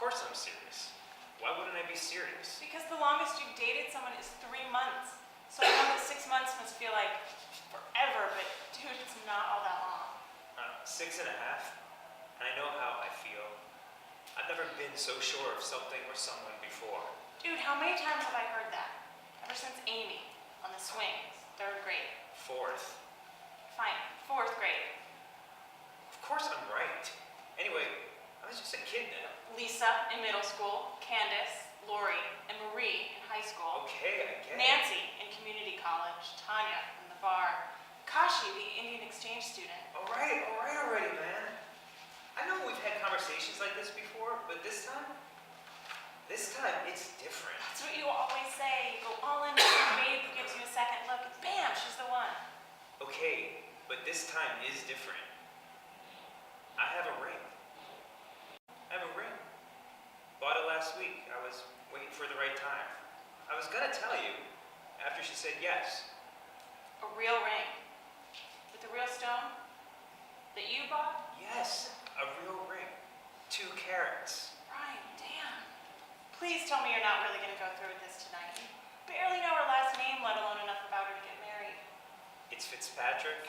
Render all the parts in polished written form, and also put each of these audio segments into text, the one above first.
course I'm serious. Why wouldn't I be serious? Because the longest you've dated someone is 3 months. So I know that 6 months must feel like forever, but dude, it's not all that long. 6.5. And I know how I feel. I've never been so sure of something or someone before. Dude, how many times have I heard that? Ever since Amy on the swings, 3rd grade. 4th. Fine, 4th grade. Of course I'm right. Anyway, I was just a kid then. Lisa in middle school, Candace, Lori, and Marie in high school. Okay, I get it. Nancy in community college, Tanya in the bar, Kashi, the Indian exchange student. Alright already, man. I know we've had conversations like this before, but this time it's different. That's what you always say. You go all in with some babe who gives you a second look, and bam, she's the one. Okay, but this time is different. I have a ring. Bought it last week. I was waiting for the right time. I was gonna tell you after she said yes. A real ring. With a real stone? That you bought? Yes, a real ring. 2 carats. Ryan, damn. Please tell me you're not really gonna go through with this tonight. You barely know her last name, let alone enough about her to get married. It's Fitzpatrick.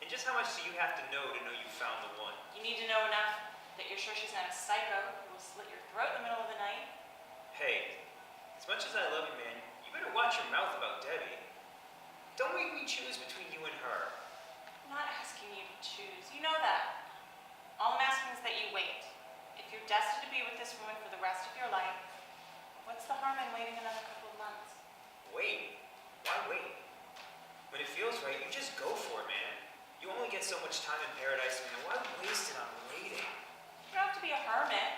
And just how much do you have to know you found the one? You need to know enough that you're sure she's not a psycho who will slit your throat in the middle of the night. Hey, as much as I love you, man, you better watch your mouth about Debbie. Don't make me choose between you and her. I'm not asking you to choose. You know that. All I'm asking is that you wait. If you're destined to be with this woman for the rest of your life, what's the harm in waiting another couple of months? Wait? Why wait? When it feels right, you just go for it, man. You only get so much time in paradise, man. Why waste it on waiting? You don't have to be a hermit.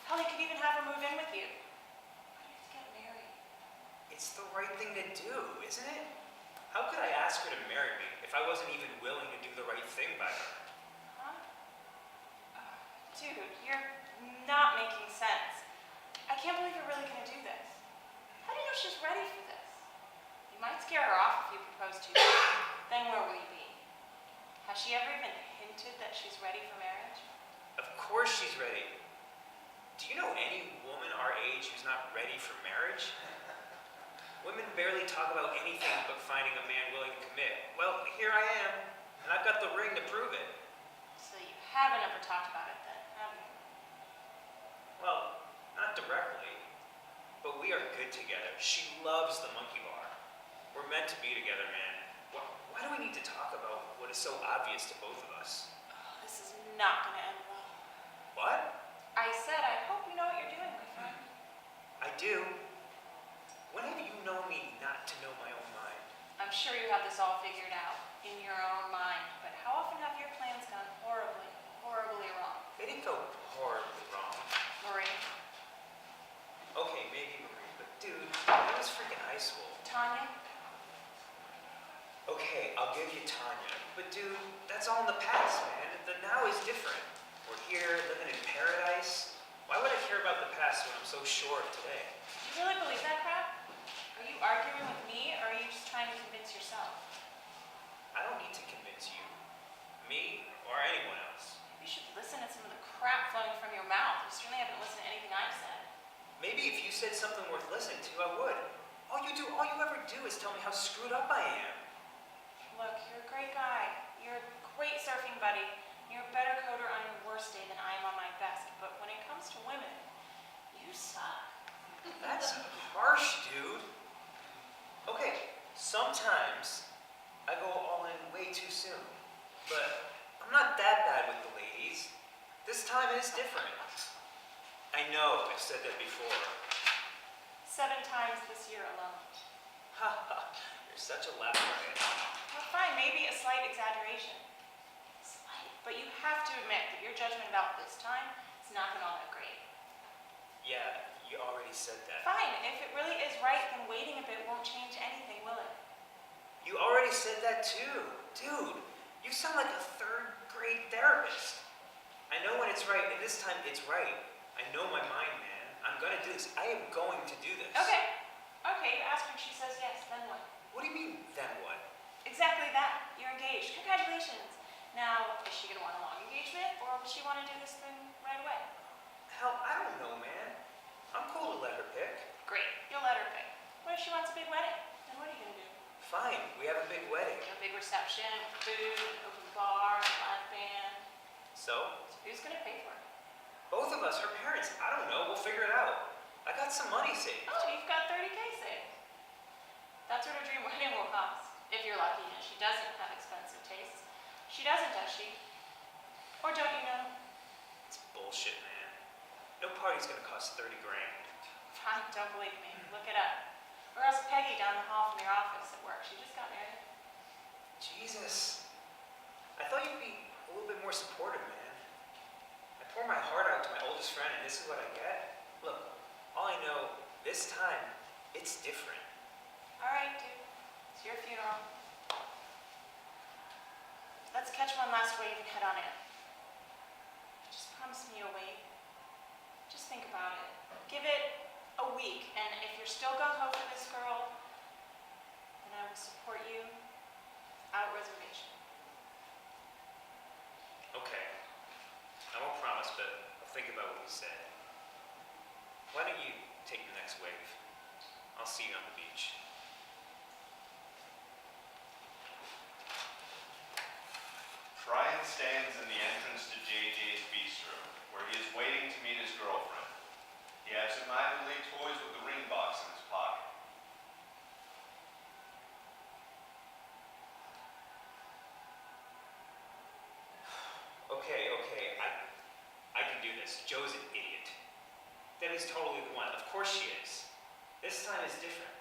Hell, you could even have her move in with you. Why do you have to get married? It's the right thing to do, isn't it? How could I ask her to marry me if I wasn't even willing to do the right thing by her? Huh? Dude, you're not making sense. I can't believe you're really gonna do this. How do you know she's ready for this? You might scare her off if you propose to her. Then where will you be? Has she ever even hinted that she's ready for marriage? Of course she's ready. Do you know any woman our age who's not ready for marriage? Women barely talk about anything but finding a man willing to commit. Well, here I am, and I've got the ring to prove it. So you haven't ever talked about it then, have you? Well, not directly, but we are good together. She loves the monkey bar. We're meant to be together, man. Why do we need to talk about what is so obvious to both of us? Oh, this is not gonna end well. What? I said I hope you know what you're doing, my friend. I do. When have you known me not to know my own mind? I'm sure you have this all figured out in your own mind, but how often have your plans gone horribly, horribly wrong? They didn't go horribly wrong. Marie, Okay, maybe Marie, but dude, that was freaking high school. Tanya, Okay, I'll give you Tanya, but dude, that's all in the past, man. The now is different. We're here, living in paradise. Why would I care about the past when I'm so sure of today? do you really believe that crap? Are you arguing with me, or are you just trying to convince yourself? I don't need to convince you, me, or anyone else. You should listen to some of the crap flowing from your mouth. You certainly haven't listened to anything I've said. Maybe if you said something worth listening to, I would. All you ever do is tell me how screwed up I am. Look, you're a great guy. You're a great surfing buddy. You're a better coder on your worst day than I am on my best. But when it comes to women, you suck. That's harsh, dude. Okay, sometimes I go all in way too soon. But I'm not that bad with the ladies. This time is different. I know I've said that before. 7 times this year alone. Haha, you're such a laugh riot. Well, fine, maybe a slight exaggeration. Slight. But you have to admit that your judgment about this time has not been all that great. Yeah, you already said that. Fine, if it really is right, then waiting a bit won't change anything, will it? You already said that too. Dude, you sound like a 3rd grade therapist. I know when it's right, and this time it's right. I know my mind, man. I'm gonna do this. I am going to do this. Okay, you ask her and she says yes, then what? What do you mean, then what? Exactly that. You're engaged. Congratulations. Now, is she going to want a long engagement, or will she want to do this thing right away? Hell, I don't know, man. I'm cool to let her pick. Great, you'll let her pick. What if she wants a big wedding? Then what are you gonna do? Fine, we have a big wedding. A big reception, food, an open bar, a live band. So, So who's gonna pay for it? both of us, her parents, I don't know, we'll figure it out. I got some money saved. Oh, you've got 30K saved. That's what her dream wedding will cost. If you're lucky and she doesn't have expensive tastes. She doesn't, does she? Or don't you know? It's bullshit, man. No party's gonna cost 30 grand. Fine, don't believe me. Look it up. Or ask Peggy down the hall from your office at work. She just got married. Jesus. I thought you'd be a little bit more supportive, man. I pour my heart out to my oldest friend and this is what I get? Look, all I know, this time, it's different. All right, dude. It's your funeral. Let's catch one last wave and head on in. Just promise me you'll wait. Just think about it. Give it a week, and if you're still gung-ho for this girl, then I will support you without reservation. Okay. I won't promise, but I'll think about what you said. Why don't you take the next wave? I'll see you on the beach. Ryan stands in the entrance to JJ's Bistro, where he is waiting to meet his girlfriend. He absentmindedly toys with the ring box in his pocket. Okay, I can do this. Joe's an idiot. Debbie's totally the one. Of course she is. This time is different.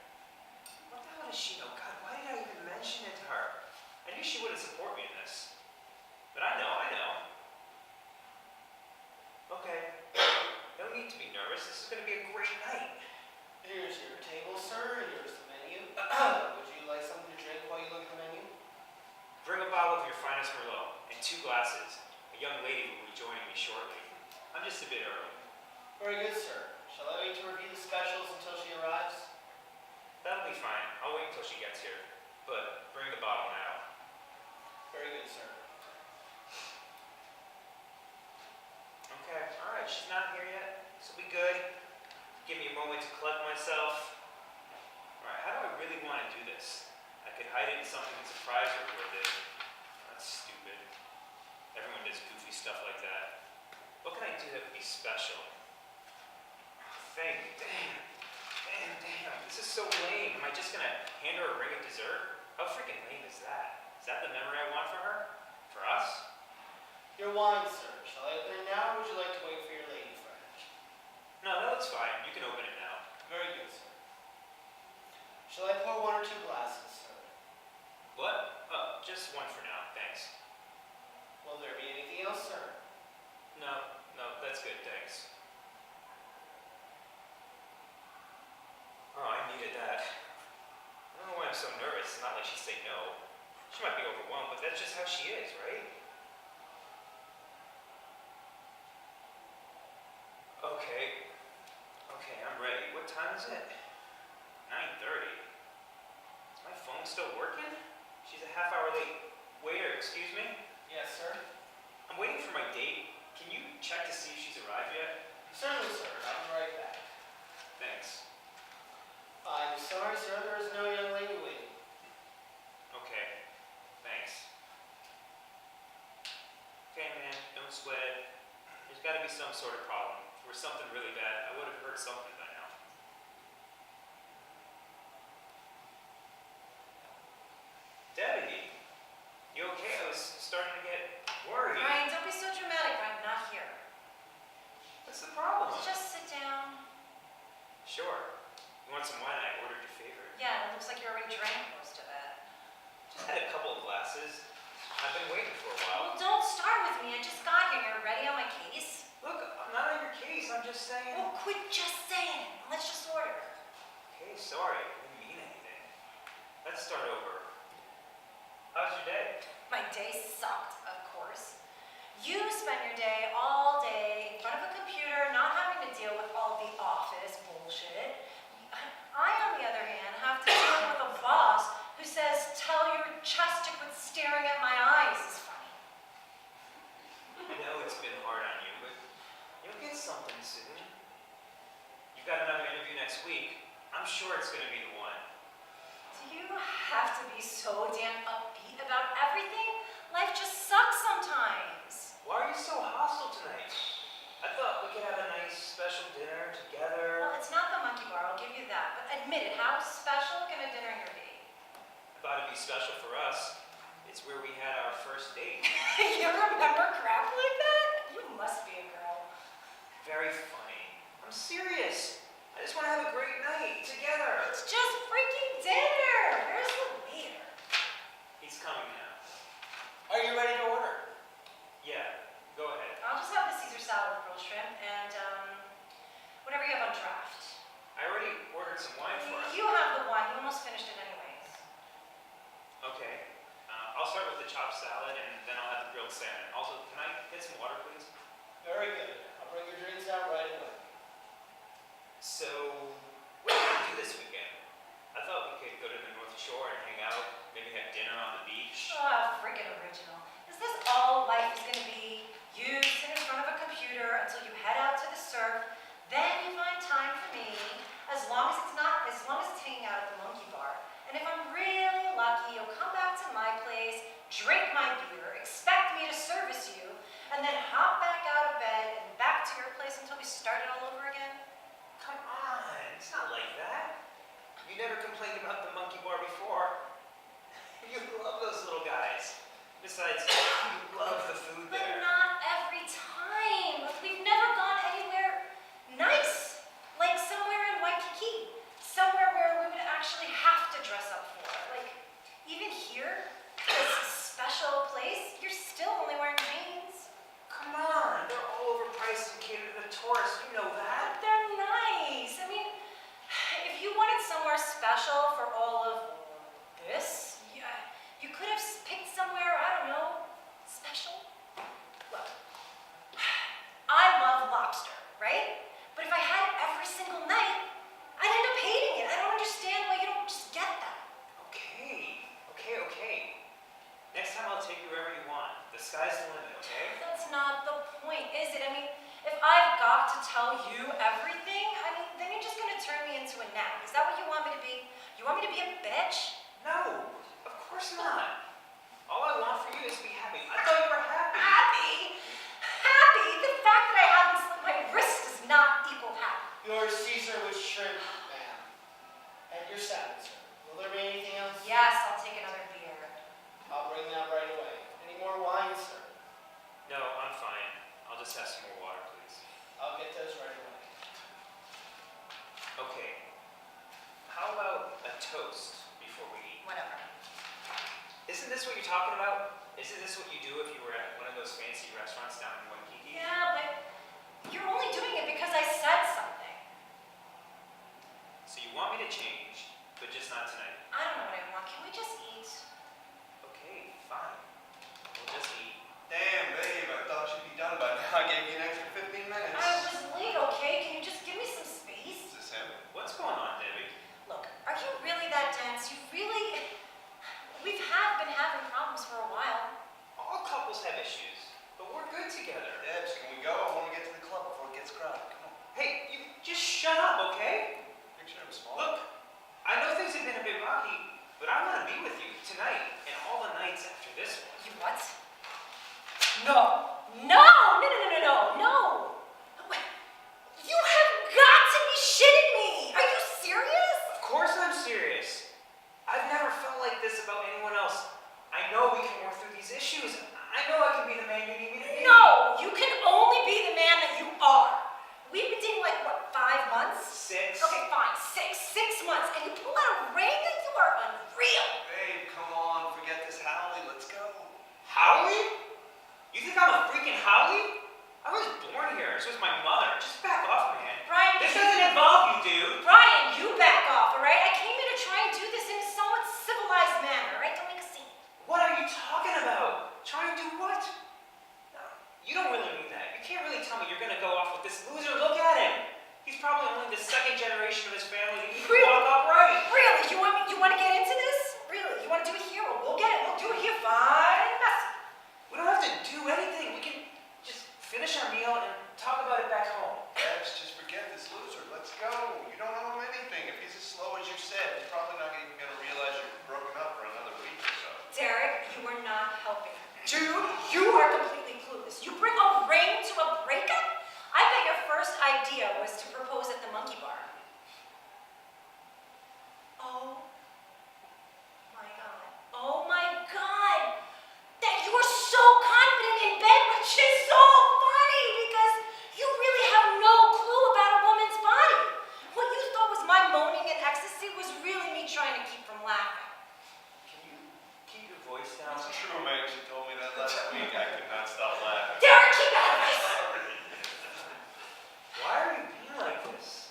What the hell does she know? God, why did I even mention it to her? I knew she wouldn't support me in this. But I know. Okay. No need to be nervous. This is going to be a great night. Here's your table, sir. Here's the menu. Would you like something to drink while you look at the menu? Bring a bottle of your finest Merlot and 2 glasses. A young lady will be joining me shortly. I'm just a bit early. Very good, sir. Shall I wait to review the specials until she arrives? That'll be fine. I'll wait until she gets here. But bring the bottle now. Very good, sir. Okay, alright, she's not here yet. This will be good. Give me a moment to collect myself. Alright, how do I really want to do this? I could hide it in something and surprise her with it. That's stupid. Everyone does goofy stuff like that. What can I do that would be special? Damn. This is so lame. Am I just gonna hand her a ring of dessert? How freaking lame is that? Is that the memory I want for her? For us? Your wine, sir. Shall I open it now, or would you like to wait for your lady friend? No, it's fine. You can open it now. Very good, sir. Shall I pour 1 or 2 glasses, sir? What? Oh, just one for now. Thanks. Will there be anything else, sir? No, that's good. Thanks. Oh, I needed that. I don't know why I'm so nervous. It's not like she'd say no. She might be overwhelmed, but that's just how she is, right? Okay, I'm ready. What time is it? 9:30. Is my phone still working? She's a half hour late. Waiter, excuse me? Yes, sir. I'm waiting for my date. Can you check to see if she's arrived yet? Certainly, sir. I'll be right back. Thanks. I'm sorry, sir. There is no young lady waiting. Okay, thanks. Okay, man, don't sweat it. There's got to be some sort of problem. If it were something really bad, I would have heard something by now. Debbie, you okay? I was starting to get worried. Ryan, don't be so dramatic. I'm not here. What's the problem? Just sit down. Sure. You want some wine? I ordered your favorite. Yeah, it looks like you already drank most of it. Just had a couple of glasses. I've been waiting for a while. Well, don't start with me. I just got here. You're ready on my case? Look, I'm not on your case. I'm just saying. Well, quit just saying it. Let's just order. Okay, sorry. I didn't mean anything. Let's start over. How's your day? My day sucked, of course. You spent your day all day in front of a computer, not having to deal with all the office bullshit. I, on the other hand, have to deal with a boss who says, tell your chest to quit staring at my eyes is funny. I know it's been hard on you, but you'll get something soon. sure it's gonna be the one. Do you have to be so damn upbeat about everything? Life just sucks sometimes. Why are you so hostile tonight? I thought we could have a nice special dinner together. Well, it's not the monkey bar, I'll give you that. But admit it, how special can a dinner here be? I thought it'd be special for us. It's where we had our first date. You remember crap like that? You must be a girl. Very funny. I'm serious. I just want to have a great night together. It's just freaking dinner. Where's the waiter? He's coming now. Are you ready to order? Yeah, go ahead. I'll just have the Caesar salad with grilled shrimp and whatever you have on draft. I already ordered some wine for us. You have the wine. You almost finished it anyways. Okay. I'll start with the chopped salad and then I'll have the grilled salmon. Also, can I get some water, please? Very good. I'll bring your drinks out right away. So, what are we gonna do this weekend? I thought we could go to the North Shore and hang out, maybe have dinner on the beach. Oh, freaking original. Is this all life is gonna be? You sit in front of a computer until you head out to the surf, then you find time for me, as long as it's hanging out at the monkey bar. And if I'm really lucky, you'll come back to my place, drink my beer, expect me to service you, and then hop back out of bed and back to your place until we start it all over again? Come on, it's not like that. You never complained about the monkey bar before. You love those little guys. Besides, you love the food But there. not every time. We've never gone anywhere nice, like somewhere in Waikiki, somewhere where we would actually have to dress up for. Like, even here, this special place, you're still only wearing jeans. Come on, they're all overpriced and catered to the tourists. You know that. But they're nice. I mean, if you wanted somewhere special for all of this, you could have picked somewhere, I don't know, special. Look, I love lobster, right? But if I had it every single night, I'd end up hating it. I don't understand why you don't just get that. Okay. Next time I'll take you wherever you want. The sky's the limit, okay? That's not the point, is it? I mean, if I've got to tell you everything, then you're just gonna turn me into a nag. Is that what you want me to be? You want me to be a bitch? No, of course not. All I want for you is to be happy. I thought you were happy. Happy? Happy? The fact that I haven't slit my wrist does not equal happy. Your Caesar with shrimp, ma'am. And your salad, sir. Will there be anything else? Yes, I'll take another beer. I'll bring that right away. Any more wine, sir? No, I'm fine. I'll just have some more water, please. I'll get those right away. Okay. How about a toast before we eat? Whatever. Isn't this what you're talking about? Isn't this what you do if you were at one of those fancy restaurants down in Waikiki? Yeah, but you're only doing it because I said something. So you want me to change, but just not tonight. I don't know what I want. Can we just eat? Okay, fine. We'll just eat. Damn, babe, I thought you'd be done by now. I gave you an extra 15 minutes. I was late, okay? Can you just give me some space? Is this him? What's going on, Debbie? Look, are you really that dense? We've been having problems for a while. All couples have issues, but we're good together. Debs, can we go? I want to get to the club before it gets crowded. Come on. Hey, you just shut up, okay? Picture him small. Look, I know things have been a bit rocky, but I want to be with you tonight and all the nights after this one. You what? No. No. You have got to be shitting me. Are you serious? Of course I'm serious. I've never felt like this about anyone else. I know we can work through these issues. I know I can be the man you need me to be. No, you can only be the man that you are. We've been dating like, what, 5 months? 6. Okay, fine, 6 months. And you pull out a ring? You are unreal. Babe, come on. Forget this Howley. Let's go. Howie? You think I'm a freaking Howie? I was born here. So was my mother. Just back off, man. Brian, This doesn't involve you, dude. Brian, you back off, all right? I came here to try and do this in a somewhat civilized manner, all right? Don't make a scene. What are you talking about? Try and do what? No, you don't really mean that. You can't really tell me you're gonna go off with this loser. Look at him. He's probably only the second generation of his family. He can Really? walk upright. Really? You want to get into this? Really? You want to do it here? Well, we'll get it. We'll do it here. Fine. Messy. We don't have to do anything. We can just finish our meal and talk about it back home. Debs, just forget this loser. Let's go. You don't owe him anything. If he's a slow You are completely clueless. You bring a ring to a breakup? I bet your first idea was to propose at the monkey bar. Oh my God. Oh my God. That you are so confident in bed, which is so funny because you really have no clue about a woman's body. What you thought was my moaning in ecstasy was really me trying to keep from laughing. Can you keep your voice down? It's true, man. She told me that last week. I could not stop laughing. Derek, keep out of this. Why are you being like this?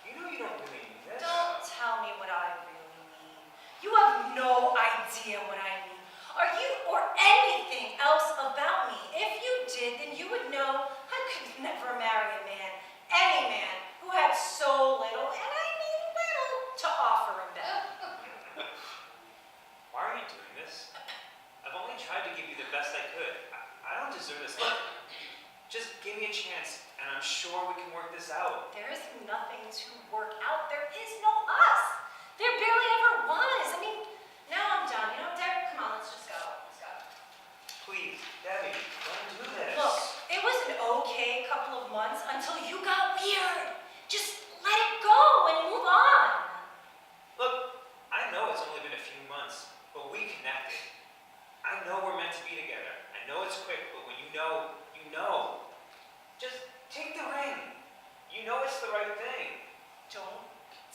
You know you don't really mean this. Don't tell me what I really mean. You have no idea what I mean. Are you or anything else about me? If you did, then you would know I could never marry a man, any man, who had so little, and I mean little, to offer in bed. Why are you doing this? I've only tried to give you the best I could. I don't deserve this. Look, just give me a chance, and I'm sure we can work this out. There is nothing to work out. There is no us. There barely ever was. I mean, now I'm done. You know, Derek, come on, let's just go. Let's go. Please, Debbie, don't do this. Look, it was an okay couple of months until you got weird. Just let it go and move on. Look, I know it's only been a few months, but we connected. I know we're meant to be together. I know it's quick, but when you know, you know. Just take the ring. You know it's the right thing. Don't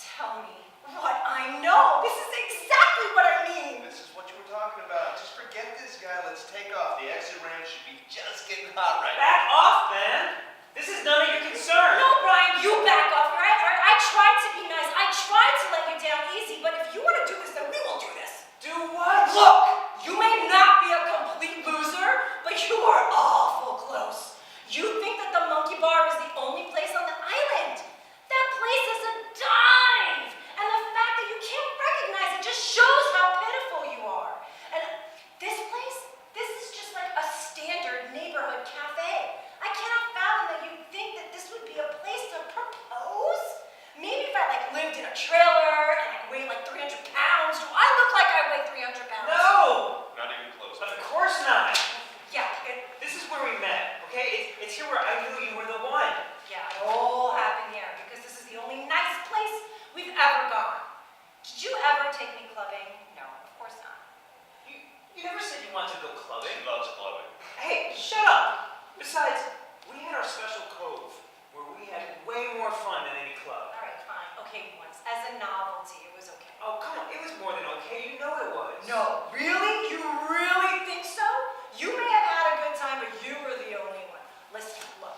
tell me what I know. This is exactly what I mean. This is what you were talking about. Just forget this guy. Let's take off. The exit ramp should be just getting hot right now. Back off, man. This is none of your concern. No, Brian, you back off, right? I tried to be nice. I tried to let you down easy, but if you want to do this, then we will do this. Do what? Look, you may not be a complete loser, but you are awful close. You think that the monkey bar is the only place on the island. That place is a dive. And the fact that you can't recognize it just shows how pitiful you are. And this place, this is just like a standard neighborhood cafe. I cannot fathom that you think that this would be a place to propose. Maybe if I lived in a trailer and I weighed 300 pounds. Do I look like I weigh 300 pounds? No! Not even close. Of course not. Yeah, This is where we met, okay? It's here where I knew you were the one. yeah, it all happened here because this is the only nice place we've ever gone. Did you ever take me clubbing? No, of course not. You never said you wanted to go clubbing. She loves clubbing. Hey, shut up! Besides, we had our special cove where we had way more fun than any club. All right, fine. Okay, once. As a novelty, it was okay. Oh, come on, it was more than okay. You know it was. No, really? You really think so? You may have had a good time, but you were the only one. Listen, look.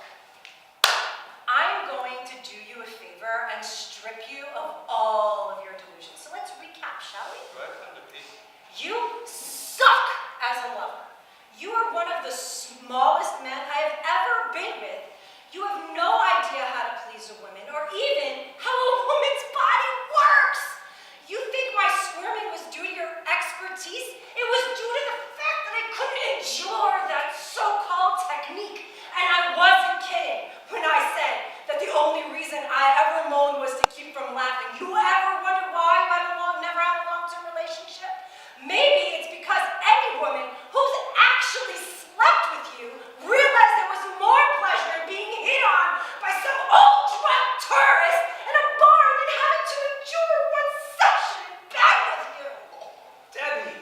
I'm going to do you a favor and strip you of all of your delusions. So let's recap, shall we? Do I have time to pee? You suck as a lover. You are one of the smallest men I have ever been with. You have no idea how to please a woman or even how a woman's body works. You think my squirming was due to your expertise? It was due to the fact that I couldn't endure that so-called technique. And I wasn't kidding when I said that the only reason I ever moaned was to keep from laughing. You ever wonder why you never had a long-term relationship? Maybe it's because any woman who's actually slept with you realized there was more pleasure in being hit on by some old drunk tourist in a bar than having to endure one session in bed with you. Debbie,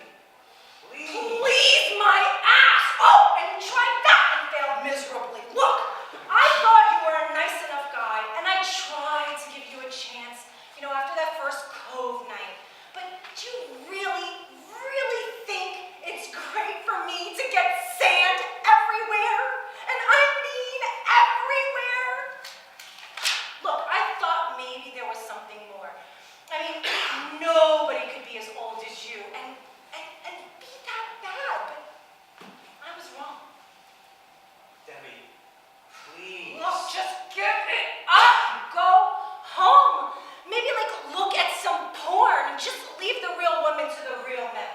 please. Please my ass! Oh, and you tried that and failed miserably. Look, I thought you were a nice enough guy, and I tried to give you a chance, after that first cove night. But do you really think it's great for me to get sand everywhere? And I mean everywhere. Look, I thought maybe there was something more. I mean, nobody could be as old as you and be that bad, but I was wrong. Debbie, please. Look, just give it up. Go home. Maybe look at some porn and just leave the real women to the real men.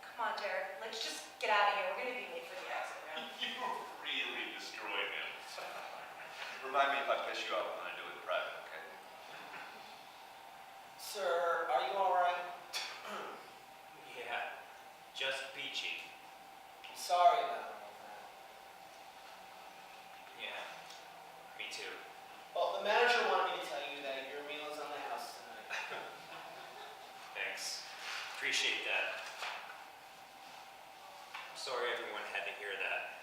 Come on, Derek. Let's just get out of here. We're gonna be late for the exit round. You really destroyed him. Remind me if I piss you off when I do it in private, okay? Sir, are you all right? Yeah, just peachy. sorry about all that. Yeah, me too. Well, the manager wanted me to tell you that your meal is on the house tonight. Thanks. Appreciate that. I'm sorry everyone had to hear that.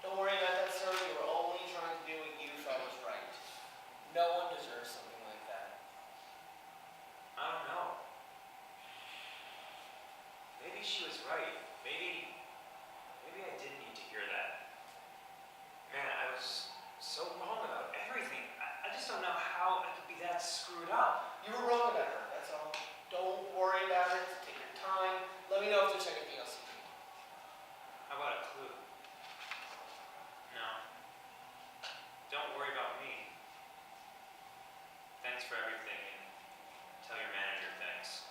Don't worry about that, sir. You were only trying to do what you thought was right. No one deserves something like that. I don't know. Maybe she was right. Maybe I did need to hear that. Man, I was so wrong about everything. I just don't know how I could be that screwed up. You were wrong about her, that's all. Don't worry about it. Take your time. Let me know if there's anything else you need. How about a clue? No. Don't worry about me. Thanks for everything, and tell your manager thanks.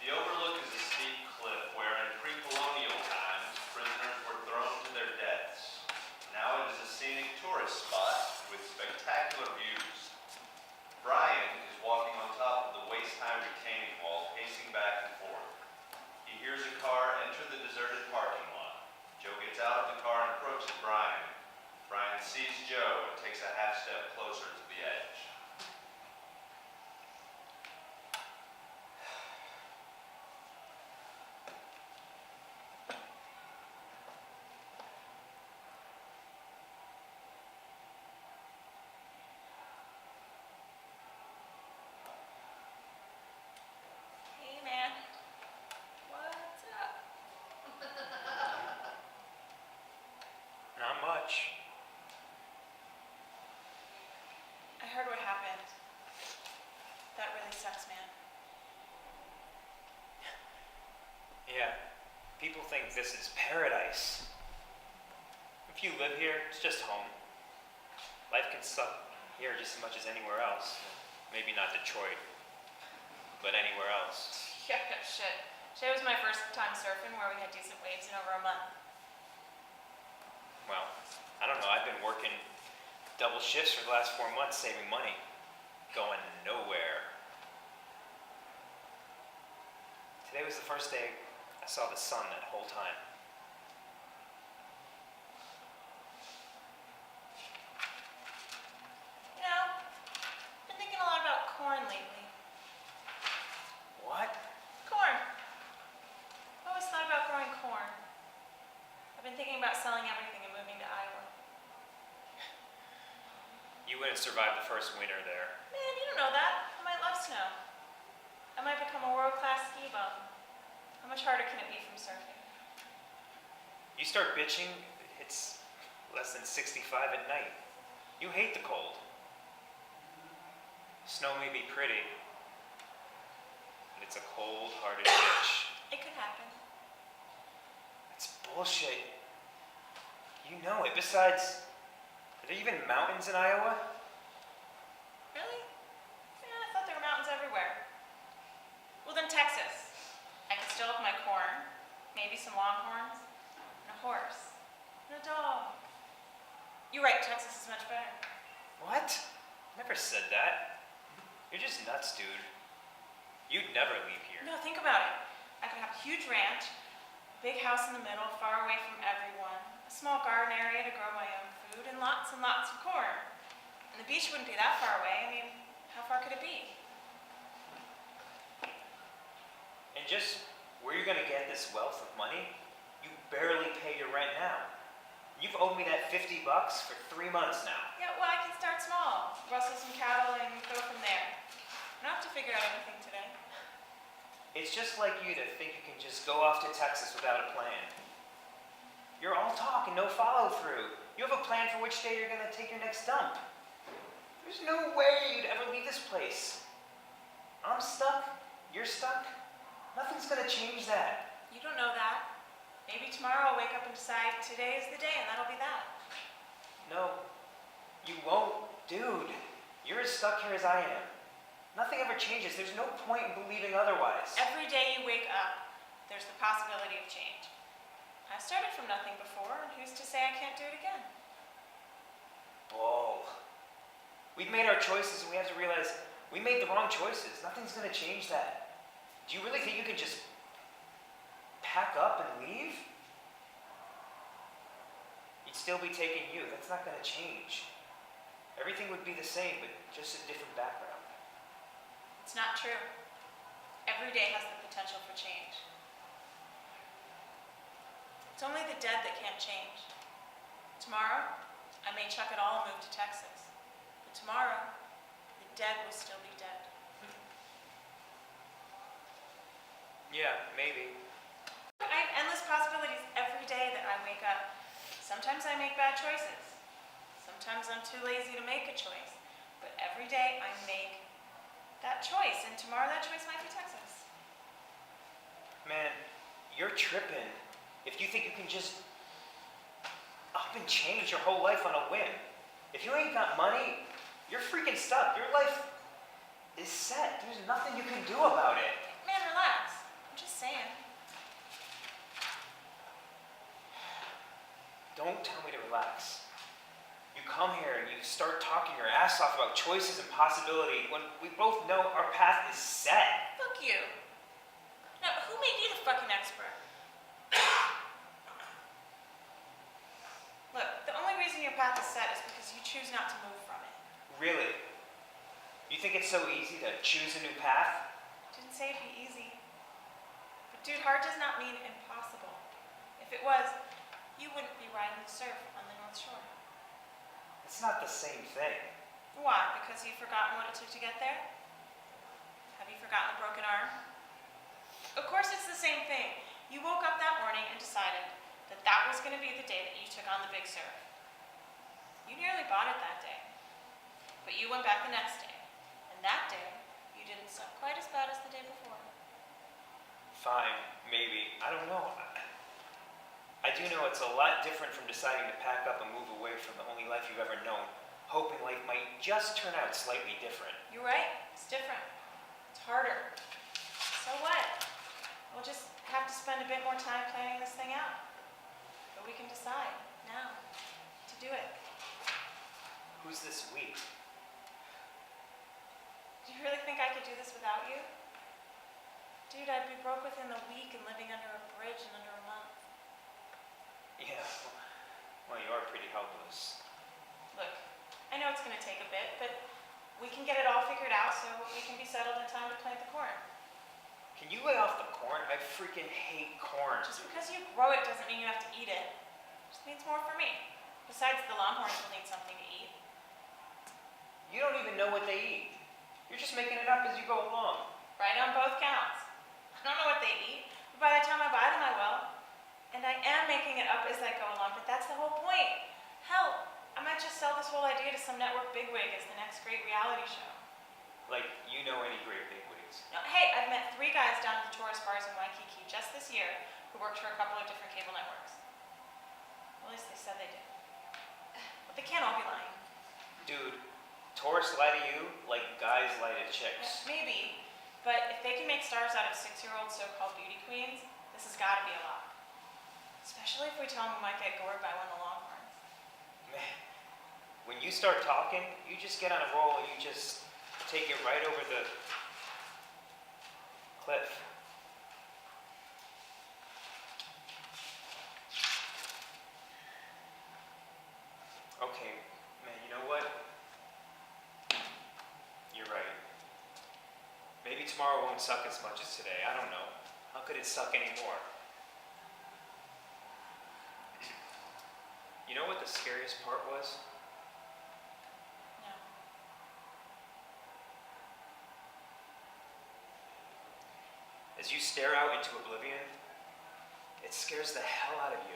The overlook is a steep cliff where in pre-colonial times, prisoners were thrown to their deaths. Now it is a scenic tourist spot with spectacular views. Brian is walking on top of the waist-high retaining wall, pacing back and forth. He hears a car enter the deserted parking lot. Joe gets out of the car and approaches Brian. Brian sees Joe and takes a half step closer to the edge. Hey, man. What's up? Not much. I heard what happened. That really sucks, man. Yeah, people think this is paradise. If you live here, it's just home. Life can suck here just as much as anywhere else. Maybe not Detroit, but anywhere else. Yeah, shit. Today was my first time surfing where we had decent waves in over a month. Well, I don't know. I've been working double shifts for the last 4 months saving money. Going nowhere. Today was the first day I saw the sun that whole time. You know, I've been thinking a lot about corn lately. What? Corn. I've always thought about growing corn. I've been thinking about selling everything and moving to Iowa. You wouldn't survive the first winter there. Man, you don't know that. I might love snow. I might become a world-class ski bum. How much harder can it be from surfing? You start bitching, it's less than 65 at night. You hate the cold. Snow may be pretty, but it's a cold-hearted bitch. It could happen. It's bullshit. You know it. Besides, are there even mountains in Iowa? Really? Yeah, I thought there were mountains everywhere. Well, then Texas. I could still have my corn, maybe some longhorns, and a horse, and a dog. You're right, Texas is much better. What? Never said that. You're just nuts, dude. You'd never leave here. No, think about it. I could have a huge ranch, a big house in the middle, far away from everyone, a small garden area to grow my own food, and lots of corn. And the beach wouldn't be that far away. I mean, how far could it be? And just where you're gonna get this wealth of money, you barely pay your rent now. You've owed me that $50 for 3 months now. Yeah, well, I can start small, rustle some cattle, and go from there. I don't have to figure out anything today. It's just like you to think you can just go off to Texas without a plan. You're all talk and no follow through. You have a plan for which day you're gonna take your next dump. There's no way you'd ever leave this place. I'm stuck. You're stuck. Nothing's gonna change that. You don't know that. Maybe tomorrow I'll wake up and decide today is the day, and that'll be that. No, you won't, dude. You're as stuck here as I am. Nothing ever changes. There's no point in believing otherwise. Every day you wake up, there's the possibility of change. I started from nothing before, and who's to say I can't do it again? Bull. We've made our choices and we have to realize we made the wrong choices. Nothing's gonna change that. Do you really think you can just pack up and leave? You'd still be taking you. That's not gonna change. Everything would be the same, but just a different background. It's not true. Every day has the potential for change. It's only the dead that can't change. Tomorrow, I may chuck it all and move to Texas. But tomorrow, the dead will still be dead. Yeah, maybe. I have endless possibilities every day that I wake up. Sometimes I make bad choices. Sometimes I'm too lazy to make a choice. But every day I make that choice, and tomorrow that choice might be Texas. Man, you're tripping if you think you can just up and change your whole life on a whim. If you ain't got money, you're freaking stuck. Your life is set. There's nothing you can do about it. Man, relax. I'm just saying. Don't tell me to relax. You come here and you start talking your ass off about choices and possibility when we both know our path is set. Fuck you. Now, who made you the fucking expert? Look, the only reason your path is set is because you choose not to move from it. Really? You think it's so easy to choose a new path? Didn't say it'd be easy. But dude, hard does not mean impossible. If it was, you wouldn't be riding the surf on the North Shore. It's not the same thing. Why? Because you've forgotten what it took to get there? Have you forgotten a broken arm? Of course it's the same thing. You woke up that morning and decided that that was going to be the day that you took on the big surf. You nearly bought it that day. But you went back the next day. And that day, you didn't suck quite as bad as the day before. Fine, maybe. I don't know. I do know it's a lot different from deciding to pack up and move away from the only life you've ever known, hoping life might just turn out slightly different. You're right. It's different. It's harder. So what? We'll just have to spend a bit more time planning this thing out. But we can decide now to do it. Who's this we? Do you really think I could do this without you? Dude, I'd be broke within a week and living under a bridge in under a month. Yeah, well, you are pretty helpless. Look, I know it's going to take a bit, but we can get it all figured out so we can be settled in time to plant the corn. Can you lay off the corn? I freaking hate corn. Just because you grow it doesn't mean you have to eat it. It just means more for me. Besides, the Longhorns will need something to eat. You don't even know what they eat. You're just making it up as you go along. Right on both counts. I don't know what they eat, but by the time I buy them, I will. And I am making it up as I go along, but that's the whole point. Hell, I might just sell this whole idea to some network bigwig as the next great reality show. Like, you know any great bigwigs. No, hey, I've met 3 guys down at the tourist bars in Waikiki just this year who worked for a couple of different cable networks. Well, at least they said they did. But they can't all be lying. Dude, tourists lie to you like guys lie to chicks. Maybe, but if they can make stars out of 6-year-old so-called beauty queens, this has got to be a lot. Especially if we tell them we might get gored by one of the Longhorns. Man, when you start talking, you just get on a roll and you just take it right over the cliff. Okay, man, you know what? You're right. Maybe tomorrow won't suck as much as today. I don't know. How could it suck anymore? You know what the scariest part was? No. As you stare out into oblivion, it scares the hell out of you.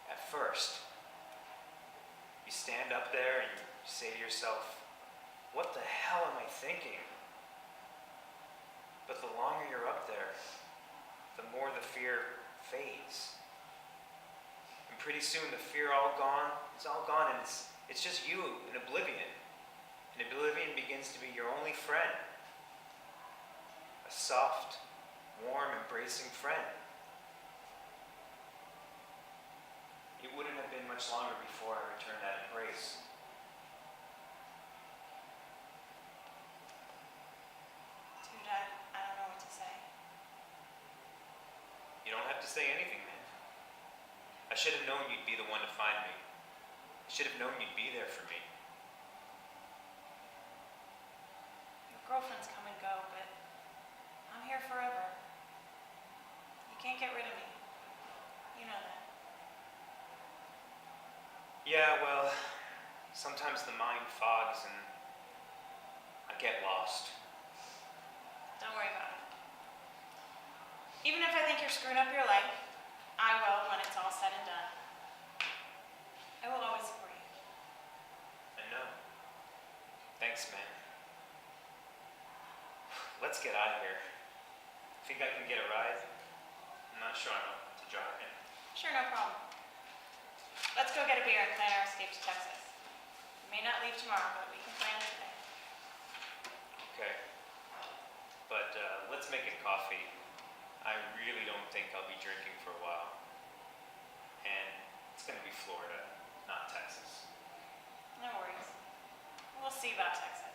At first, you stand up there and you say to yourself, what the hell am I thinking? But the longer you're up there, the more the fear fades. And pretty soon the fear it's all gone and it's just you in oblivion. And oblivion begins to be your only friend. A soft, warm, embracing friend. It wouldn't have been much longer before I returned that embrace. have to say anything, man. I should have known you'd be the one to find me. I should have known you'd be there for me. Your girlfriends come and go, but I'm here forever. You can't get rid of me. You know that. Yeah, well, sometimes the mind fogs and I get lost. Don't worry about it. Even if I think you're screwing up your life, I will when it's all said and done. I will always support you. I know. Thanks, man. Let's get out of here. Think I can get a ride? I'm not sure I'm up to driving. Sure, no problem. Let's go get a beer and plan our escape to Texas. We may not leave tomorrow, but we can plan it today. Okay. But let's make it coffee. I really don't think I'll be drinking for a while. And it's gonna be Florida, not Texas. No worries. We'll see about Texas.